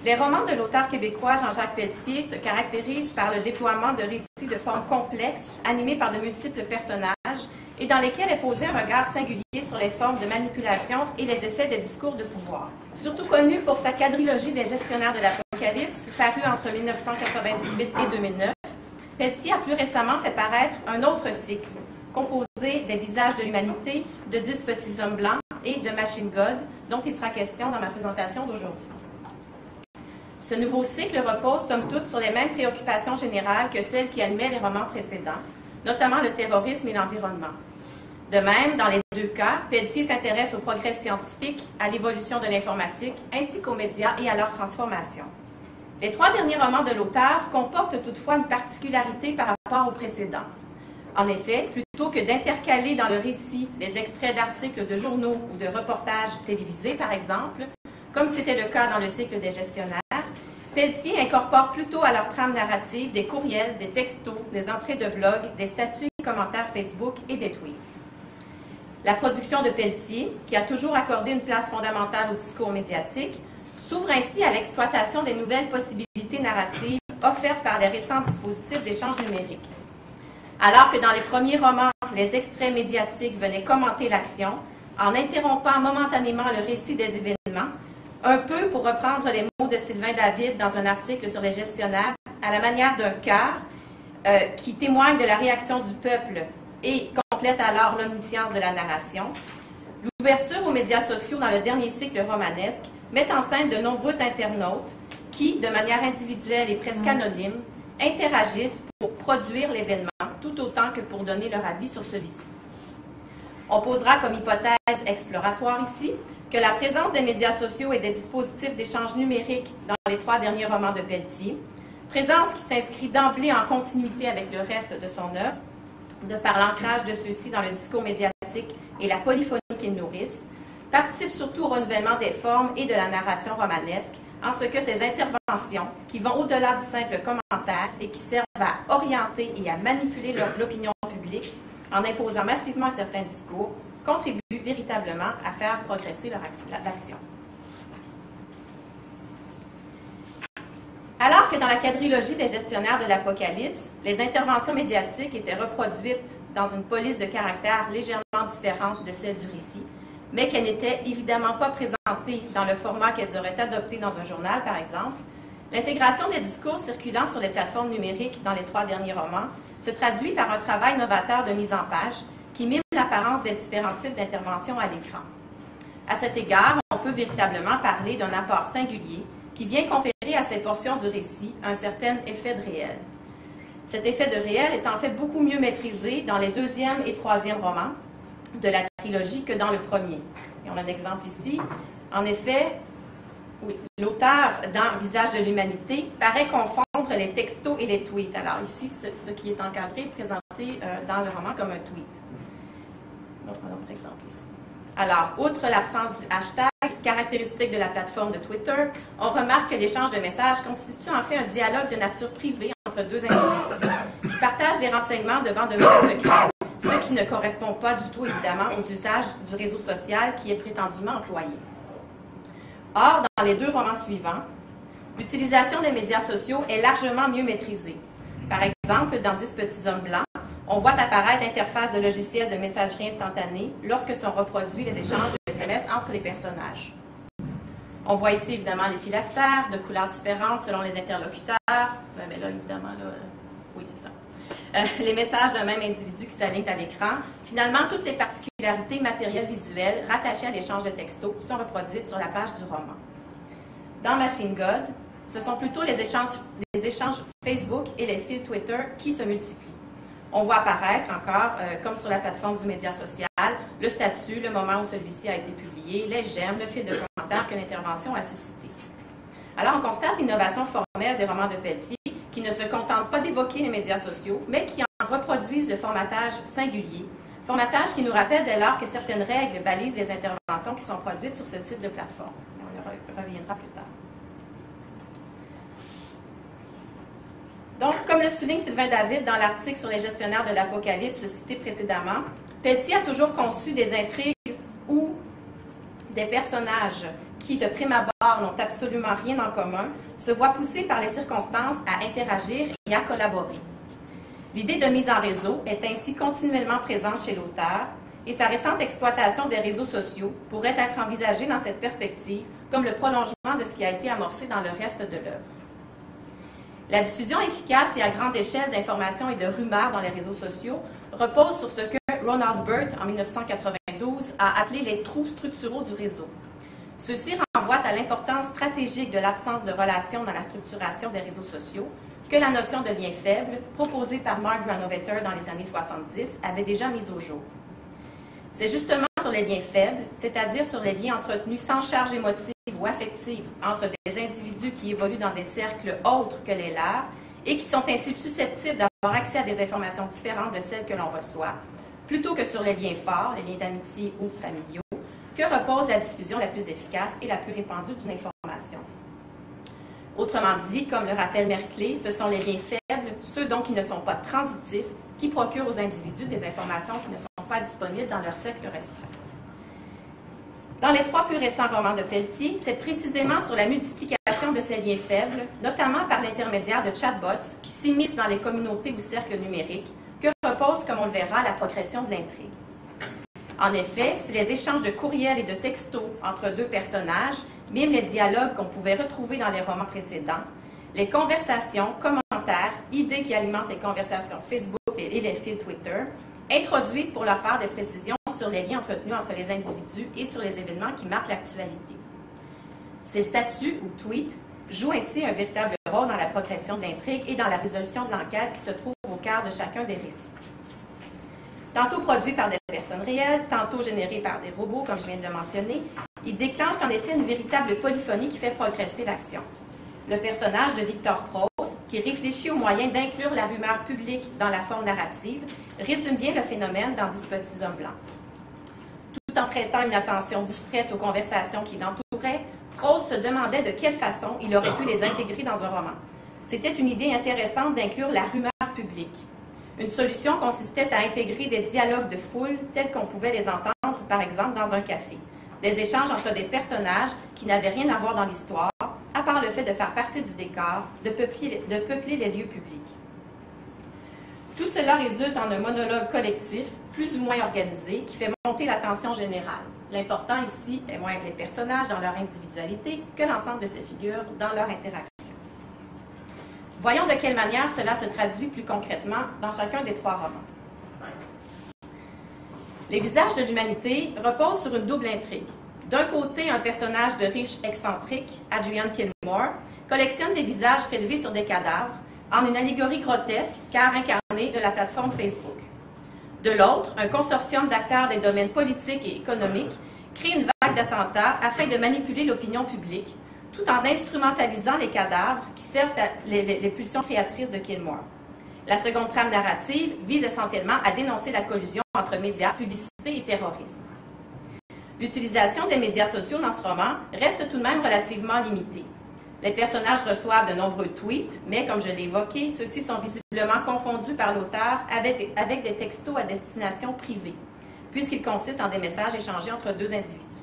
Les romans de l'auteur québécois Jean-Jacques Pelletier se caractérisent par le déploiement de récits de forme complexe, animés par de multiples personnages, et dans lesquels est posé un regard singulier sur les formes de manipulation et les effets des discours de pouvoir. Surtout connu pour sa quadrilogie des gestionnaires de l'Apocalypse, parue entre 1998 et 2009, Pelletier a plus récemment fait paraître un autre cycle, composé des visages de l'humanité, de 10 petits hommes blancs et de Machine God, dont il sera question dans ma présentation d'aujourd'hui. Ce nouveau cycle repose, somme toute, sur les mêmes préoccupations générales que celles qui animaient les romans précédents, notamment le terrorisme et l'environnement. De même, dans les deux cas, Pelletier s'intéresse au progrès scientifique, à l'évolution de l'informatique, ainsi qu'aux médias et à leur transformation. Les 3 derniers romans de l'auteur comportent toutefois une particularité par rapport aux précédents. En effet, plutôt que d'intercaler dans le récit des extraits d'articles de journaux ou de reportages télévisés, par exemple, comme c'était le cas dans le cycle des gestionnaires, Pelletier incorpore plutôt à leur trame narrative des courriels, des textos, des entrées de blog, des statuts et commentaires Facebook et des tweets. La production de Pelletier, qui a toujours accordé une place fondamentale au discours médiatique, s'ouvre ainsi à l'exploitation des nouvelles possibilités narratives offertes par les récents dispositifs d'échange numérique. Alors que dans les premiers romans, les extraits médiatiques venaient commenter l'action, en interrompant momentanément le récit des événements, un peu pour reprendre les mots de Sylvain David dans un article sur les gestionnaires, à la manière d'un cœur qui témoigne de la réaction du peuple et complète alors l'omniscience de la narration. L'ouverture aux médias sociaux dans le dernier cycle romanesque met en scène de nombreux internautes qui, de manière individuelle et presque anonyme, interagissent pour produire l'événement tout autant que pour donner leur avis sur celui-ci. On posera comme hypothèse exploratoire ici que la présence des médias sociaux et des dispositifs d'échange numérique dans les 3 derniers romans de Pelletier, présence qui s'inscrit d'emblée en continuité avec le reste de son œuvre, de par l'ancrage de ceux-ci dans le discours médiatique et la polyphonie qu'ils nourrissent, participe surtout au renouvellement des formes et de la narration romanesque, en ce que ces interventions, qui vont au-delà du simple commentaire et qui servent à orienter et à manipuler l'opinion publique, en imposant massivement certains discours, contribuent véritablement à faire progresser leur action. Alors que dans la quadrilogie des gestionnaires de l'Apocalypse, les interventions médiatiques étaient reproduites dans une police de caractère légèrement différente de celle du récit, mais qu'elles n'étaient évidemment pas présentées dans le format qu'elles auraient adopté dans un journal, par exemple, l'intégration des discours circulant sur les plateformes numériques dans les 3 derniers romans se traduit par un travail novateur de mise en page qui mime l'apparence des différents types d'interventions à l'écran. À cet égard, on peut véritablement parler d'un apport singulier qui vient conférer à ces portions du récit un certain effet de réel. Cet effet de réel est en fait beaucoup mieux maîtrisé dans les 2e et 3e romans de la trilogie que dans le premier. Et on a un exemple ici. En effet, oui, l'auteur, dans Visage de l'humanité, paraît confondre les textos et les tweets. Alors ici, ce qui est encadré, présenté dans le roman comme un tweet. Donc, un autre exemple ici. Alors, outre l'absence du hashtag, caractéristique de la plateforme de Twitter, on remarque que l'échange de messages constitue en fait un dialogue de nature privée entre 2 individus qui partagent des renseignements devant de vrais secrets, ce qui ne correspond pas du tout, évidemment, aux usages du réseau social qui est prétendument employé. Or, dans les 2 romans suivants, l'utilisation des médias sociaux est largement mieux maîtrisée. Par exemple, dans 10 petits hommes blancs, on voit apparaître l'interface de logiciels de messagerie instantanée lorsque sont reproduits les échanges de SMS entre les personnages. On voit ici évidemment les phylactères de couleurs différentes selon les interlocuteurs. Mais là, évidemment, là, oui, c'est ça. Les messages d'un même individu qui s'alignent à l'écran. Finalement, toutes les particularités matérielles visuelles rattachées à l'échange de textos sont reproduites sur la page du roman. Dans Machine God, ce sont plutôt les échanges Facebook et les fils Twitter qui se multiplient. On voit apparaître encore, comme sur la plateforme du média social, le statut, le moment où celui-ci a été publié, les j'aime, le fil de commentaires que l'intervention a suscité. Alors, on constate l'innovation formelle des romans de Pelletier qui ne se contentent pas d'évoquer les médias sociaux, mais qui en reproduisent le formatage singulier, formatage qui nous rappelle dès lors que certaines règles balisent les interventions qui sont produites sur ce type de plateforme. On y reviendra plus tard. Donc, comme le souligne Sylvain David dans l'article sur les gestionnaires de l'Apocalypse cité précédemment, Pelletier a toujours conçu des intrigues où des personnages qui, de prime abord, n'ont absolument rien en commun, se voient poussés par les circonstances à interagir et à collaborer. L'idée de mise en réseau est ainsi continuellement présente chez l'auteur et sa récente exploitation des réseaux sociaux pourrait être envisagée dans cette perspective comme le prolongement de ce qui a été amorcé dans le reste de l'œuvre. La diffusion efficace et à grande échelle d'informations et de rumeurs dans les réseaux sociaux repose sur ce que Ronald Burt, en 1992, a appelé les trous structuraux du réseau. Ceux-ci renvoient à l'importance stratégique de l'absence de relations dans la structuration des réseaux sociaux que la notion de lien faible, proposée par Mark Granovetter dans les années 70, avait déjà mise au jour. C'est justement sur les liens faibles, c'est-à-dire sur les liens entretenus sans charge émotive ou affective entre des individus qui évoluent dans des cercles autres que les leurs et qui sont ainsi susceptibles d'avoir accès à des informations différentes de celles que l'on reçoit, plutôt que sur les liens forts, les liens d'amitié ou familiaux, que repose la diffusion la plus efficace et la plus répandue d'une information. Autrement dit, comme le rappelle Merkley, ce sont les liens faibles, ceux donc qui ne sont pas transitifs, qui procurent aux individus des informations qui ne sont pas disponibles dans leur cercle restreint. Dans les 3 plus récents romans de Pelletier, c'est précisément sur la multiplication de ces liens faibles, notamment par l'intermédiaire de chatbots qui s'immiscent dans les communautés ou cercles numériques, que repose, comme on le verra, la progression de l'intrigue. En effet, si les échanges de courriels et de textos entre 2 personnages miment les dialogues qu'on pouvait retrouver dans les romans précédents, les conversations, commentaires, idées qui alimentent les conversations Facebook et les fils Twitter introduisent pour leur part des précisions sur les liens entretenus entre les individus et sur les événements qui marquent l'actualité. Ces statuts ou tweets jouent ainsi un véritable rôle dans la progression de l'intrigue et dans la résolution de l'enquête qui se trouve au cœur de chacun des récits. Tantôt produits par des personnes réelles, tantôt générés par des robots, comme je viens de le mentionner, ils déclenchent en effet une véritable polyphonie qui fait progresser l'action. Le personnage de Victor Prose, qui réfléchit aux moyens d'inclure la rumeur publique dans la forme narrative, résume bien le phénomène dans 10 petits hommes blancs. Tout en prêtant une attention distraite aux conversations qui l'entouraient, Prose se demandait de quelle façon il aurait pu les intégrer dans un roman. C'était une idée intéressante d'inclure la rumeur publique. Une solution consistait à intégrer des dialogues de foule tels qu'on pouvait les entendre, par exemple, dans un café. Des échanges entre des personnages qui n'avaient rien à voir dans l'histoire, à part le fait de faire partie du décor, de peupler les lieux publics. Tout cela résulte en un monologue collectif, plus ou moins organisé, qui fait monter l'attention générale. L'important ici est moins les personnages dans leur individualité que l'ensemble de ces figures dans leur interaction. Voyons de quelle manière cela se traduit plus concrètement dans chacun des 3 romans. Les visages de l'humanité reposent sur une double intrigue. D'un côté, un personnage de riche excentrique, Adrian Kilmore, collectionne des visages prélevés sur des cadavres en une allégorie grotesque car incarnée de la plateforme Facebook. De l'autre, un consortium d'acteurs des domaines politiques et économiques crée une vague d'attentats afin de manipuler l'opinion publique, tout en instrumentalisant les cadavres qui servent les pulsions créatrices de Kilmore. La seconde trame narrative vise essentiellement à dénoncer la collusion entre médias, publicité et terrorisme. L'utilisation des médias sociaux dans ce roman reste tout de même relativement limitée. Les personnages reçoivent de nombreux tweets, mais comme je l'ai évoqué, ceux-ci sont visiblement confondus par l'auteur avec des textos à destination privée, puisqu'ils consistent en des messages échangés entre 2 individus.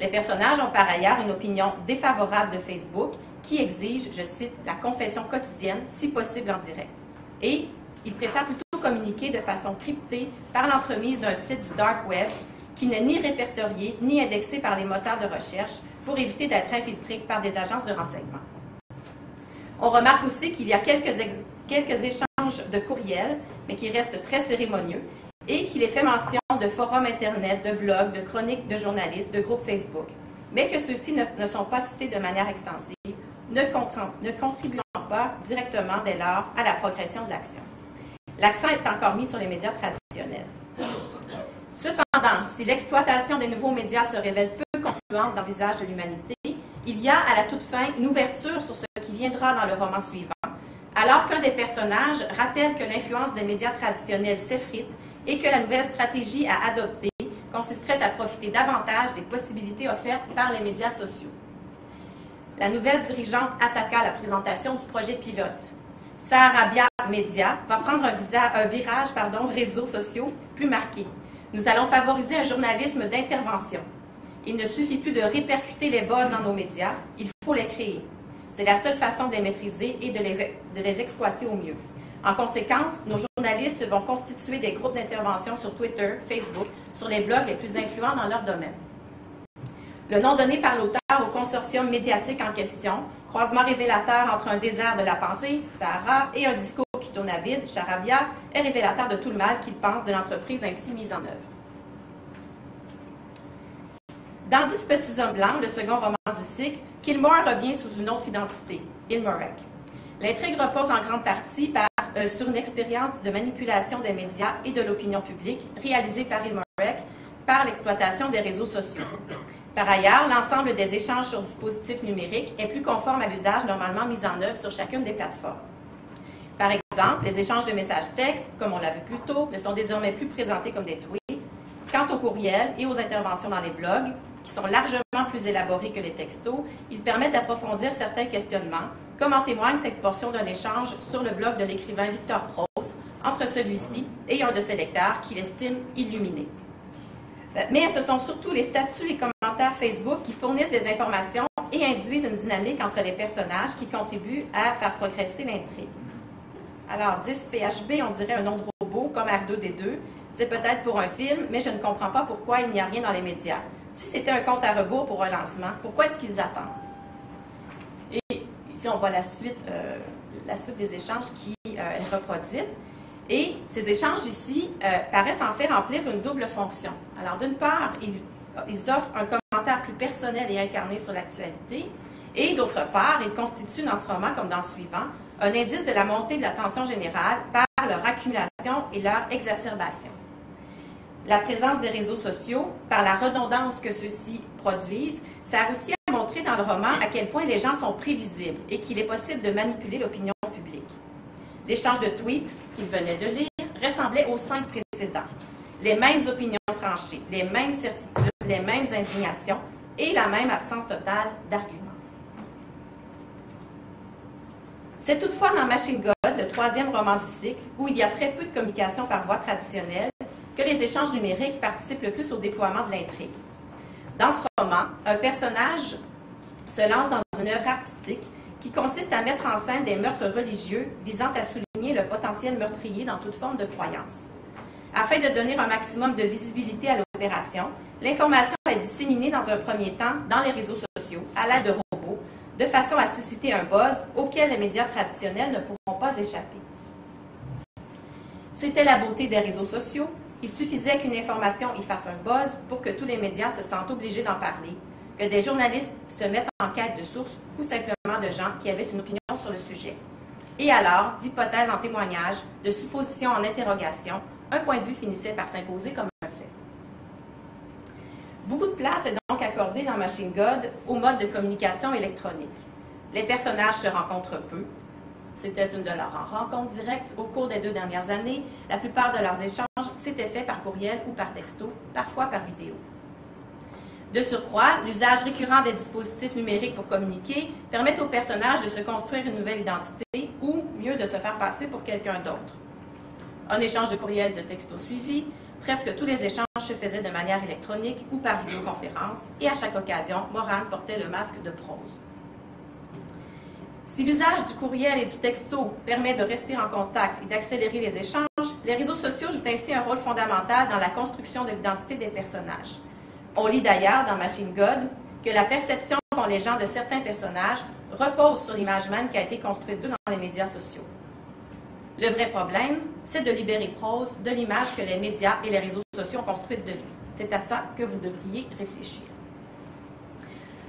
Les personnages ont par ailleurs une opinion défavorable de Facebook qui exige, je cite, la confession quotidienne, si possible en direct. Et ils préfèrent plutôt communiquer de façon cryptée par l'entremise d'un site du Dark Web qui n'est ni répertorié ni indexé par les moteurs de recherche pour éviter d'être infiltré par des agences de renseignement. On remarque aussi qu'il y a quelques échanges de courriels, mais qui restent très cérémonieux, et qu'il est fait mention de forums Internet, de blogs, de chroniques de journalistes, de groupes Facebook, mais que ceux-ci ne sont pas cités de manière extensive, ne contribuant pas directement dès lors à la progression de l'action. L'accent est encore mis sur les médias traditionnels. Cependant, si l'exploitation des nouveaux médias se révèle peu concluante dans le visage de l'humanité, il y a à la toute fin une ouverture sur ce qui viendra dans le roman suivant, alors qu'un des personnages rappelle que l'influence des médias traditionnels s'effrite et que la nouvelle stratégie à adopter consisterait à profiter davantage des possibilités offertes par les médias sociaux. La nouvelle dirigeante attaqua la présentation du projet pilote. Saharabia Media va prendre un virage réseaux sociaux plus marqué. Nous allons favoriser un journalisme d'intervention. Il ne suffit plus de répercuter les buzz dans nos médias, il faut les créer. C'est la seule façon de les maîtriser et de les exploiter au mieux. En conséquence, nos journalistes vont constituer des groupes d'intervention sur Twitter, Facebook, sur les blogs les plus influents dans leur domaine. Le nom donné par l'auteur au consortium médiatique en question, croisement révélateur entre un désert de la pensée, Sahara, et un discours qui tourne à vide, Charabia, est révélateur de tout le mal qu'il pense de l'entreprise ainsi mise en œuvre. Dans 10 petits hommes blancs, le second roman du cycle, Kilmore revient sous une autre identité, Ilmorek. L'intrigue repose en grande partie sur une expérience de manipulation des médias et de l'opinion publique réalisée par Ilmorek par l'exploitation des réseaux sociaux. Par ailleurs, l'ensemble des échanges sur dispositifs numériques est plus conforme à l'usage normalement mis en œuvre sur chacune des plateformes. Par exemple, les échanges de messages textes, comme on l'a vu plus tôt, ne sont désormais plus présentés comme des tweets. Quant aux courriels et aux interventions dans les blogs, qui sont largement plus élaborés que les textos, ils permettent d'approfondir certains questionnements, comme en témoigne cette portion d'un échange sur le blog de l'écrivain Victor Proust entre celui-ci et un de ses lecteurs qu'il estime illuminé. Mais ce sont surtout les statuts et commentaires Facebook qui fournissent des informations et induisent une dynamique entre les personnages qui contribuent à faire progresser l'intrigue. Alors, 10 PHB, on dirait un nom de robot, comme R2D2. C'est peut-être pour un film, mais je ne comprends pas pourquoi il n'y a rien dans les médias. Si c'était un compte à rebours pour un lancement, pourquoi est-ce qu'ils attendent? Et ici, on voit la suite des échanges qui est reproduite. Et ces échanges ici paraissent en fait remplir une double fonction. Alors, d'une part, ils offrent un commentaire plus personnel et incarné sur l'actualité, et d'autre part, ils constituent dans ce roman, comme dans le suivant, un indice de la montée de la tension générale par leur accumulation et leur exacerbation. La présence des réseaux sociaux, par la redondance que ceux-ci produisent, sert aussi à montrer dans le roman à quel point les gens sont prévisibles et qu'il est possible de manipuler l'opinion publique. L'échange de tweets qu'il venait de lire ressemblait aux 5 précédents. Les mêmes opinions tranchées, les mêmes certitudes, les mêmes indignations et la même absence totale d'arguments. C'est toutefois dans Machine God, le 3e roman du cycle, où il y a très peu de communication par voie traditionnelle, que les échanges numériques participent le plus au déploiement de l'intrigue. Dans ce roman, un personnage se lance dans une œuvre artistique qui consiste à mettre en scène des meurtres religieux visant à souligner le potentiel meurtrier dans toute forme de croyance. Afin de donner un maximum de visibilité à l'opération, l'information est disséminée dans un premier temps dans les réseaux sociaux, à l'aide de robots, de façon à susciter un buzz auquel les médias traditionnels ne pourront pas échapper. C'était la beauté des réseaux sociaux. Il suffisait qu'une information y fasse un buzz pour que tous les médias se sentent obligés d'en parler, que des journalistes se mettent en quête de sources ou simplement de gens qui avaient une opinion sur le sujet. Et alors, d'hypothèses en témoignage, de suppositions en interrogation, un point de vue finissait par s'imposer comme un fait. Beaucoup de place est donc accordée dans Machine God au mode de communication électronique. Les personnages se rencontrent peu. C'était une de leurs rencontres directes au cours des 2 dernières années. La plupart de leurs échanges s'étaient faits par courriel ou par texto, parfois par vidéo. De surcroît, l'usage récurrent des dispositifs numériques pour communiquer permet aux personnages de se construire une nouvelle identité ou, mieux, de se faire passer pour quelqu'un d'autre. Un échange de courriel de texto suivi, presque tous les échanges se faisaient de manière électronique ou par vidéoconférence, et à chaque occasion, Moran portait le masque de prose. Si l'usage du courriel et du texto permet de rester en contact et d'accélérer les échanges, les réseaux sociaux jouent ainsi un rôle fondamental dans la construction de l'identité des personnages. On lit d'ailleurs dans Machine God que la perception qu'ont les gens de certains personnages repose sur l'image même qui a été construite d'eux dans les médias sociaux. Le vrai problème, c'est de libérer Prose de l'image que les médias et les réseaux sociaux ont construite de lui. C'est à ça que vous devriez réfléchir.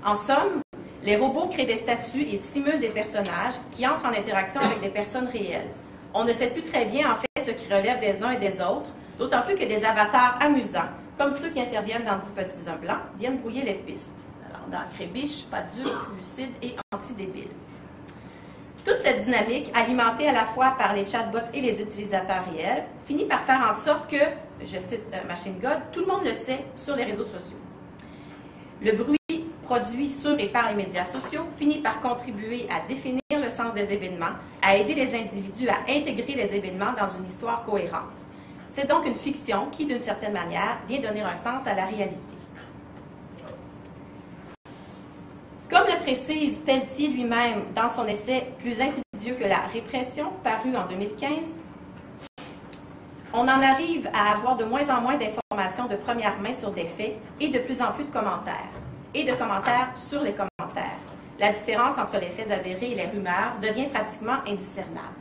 En somme, les robots créent des statuts et simulent des personnages qui entrent en interaction avec des personnes réelles. On ne sait plus très bien en fait ce qui relève des uns et des autres, d'autant plus que des avatars amusants, comme ceux qui interviennent dans 10 petits hommes blancs, viennent brouiller les pistes. Alors, dans Crébiche, pas dur, lucide et anti-débile. Toute cette dynamique, alimentée à la fois par les chatbots et les utilisateurs réels, finit par faire en sorte que, je cite Machine God, tout le monde le sait sur les réseaux sociaux. Le bruit produit sur et par les médias sociaux finit par contribuer à définir le sens des événements, à aider les individus à intégrer les événements dans une histoire cohérente. C'est donc une fiction qui, d'une certaine manière, vient donner un sens à la réalité. Comme le précise Pelletier lui-même dans son essai « Plus insidieux que la répression » paru en 2015, on en arrive à avoir de moins en moins d'informations de première main sur des faits et de plus en plus de commentaires, et de commentaires sur les commentaires. La différence entre les faits avérés et les rumeurs devient pratiquement indiscernable.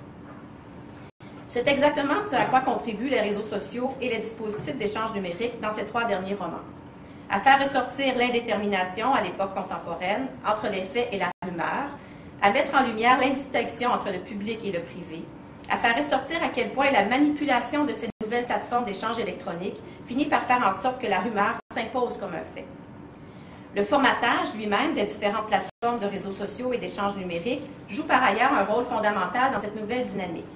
C'est exactement ce à quoi contribuent les réseaux sociaux et les dispositifs d'échange numérique dans ces 3 derniers romans. À faire ressortir l'indétermination à l'époque contemporaine entre les faits et la rumeur, à mettre en lumière l'indistinction entre le public et le privé, à faire ressortir à quel point la manipulation de ces nouvelles plateformes d'échange électronique finit par faire en sorte que la rumeur s'impose comme un fait. Le formatage lui-même des différentes plateformes de réseaux sociaux et d'échange numérique joue par ailleurs un rôle fondamental dans cette nouvelle dynamique.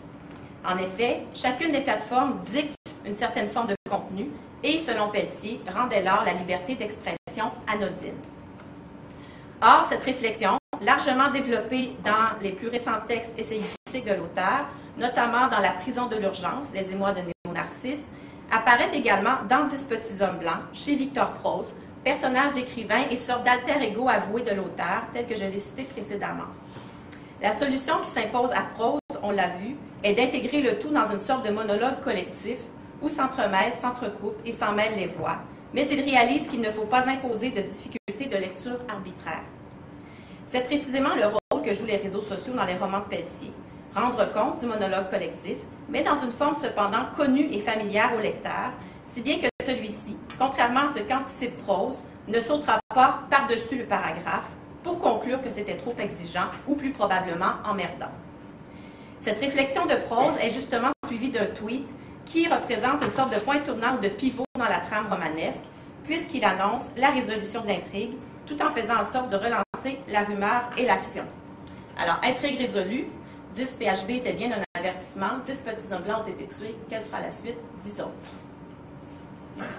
En effet, chacune des plateformes dicte une certaine forme de contenu et, selon Pelletier, rend dès lors la liberté d'expression anodine. Or, cette réflexion, largement développée dans les plus récents textes essayistiques de l'auteur, notamment dans La prison de l'urgence, les émois de Néo-Narcisse, apparaît également dans 10 petits hommes blancs, chez Victor Prose, personnage d'écrivain et sorte d'alter ego avoué de l'auteur, tel que je l'ai cité précédemment. La solution qui s'impose à Prose, on l'a vu, est d'intégrer le tout dans une sorte de monologue collectif où s'entremêlent, s'entrecoupent et s'en mêlent les voix, mais il réalise qu'il ne faut pas imposer de difficultés de lecture arbitraire. C'est précisément le rôle que jouent les réseaux sociaux dans les romans de Pelletier, rendre compte du monologue collectif, mais dans une forme cependant connue et familière au lecteur, si bien que celui-ci, contrairement à ce qu'anticipe Prose, ne sautera pas par-dessus le paragraphe pour conclure que c'était trop exigeant ou plus probablement emmerdant. Cette réflexion de Prose est justement suivie d'un tweet qui représente une sorte de point tournant ou de pivot dans la trame romanesque, puisqu'il annonce la résolution de l'intrigue, tout en faisant en sorte de relancer la rumeur et l'action. Alors, intrigue résolue, 10 PHB était bien un avertissement, 10 petits hommes blancs ont été tués, quelle sera la suite? 10 autres. Merci.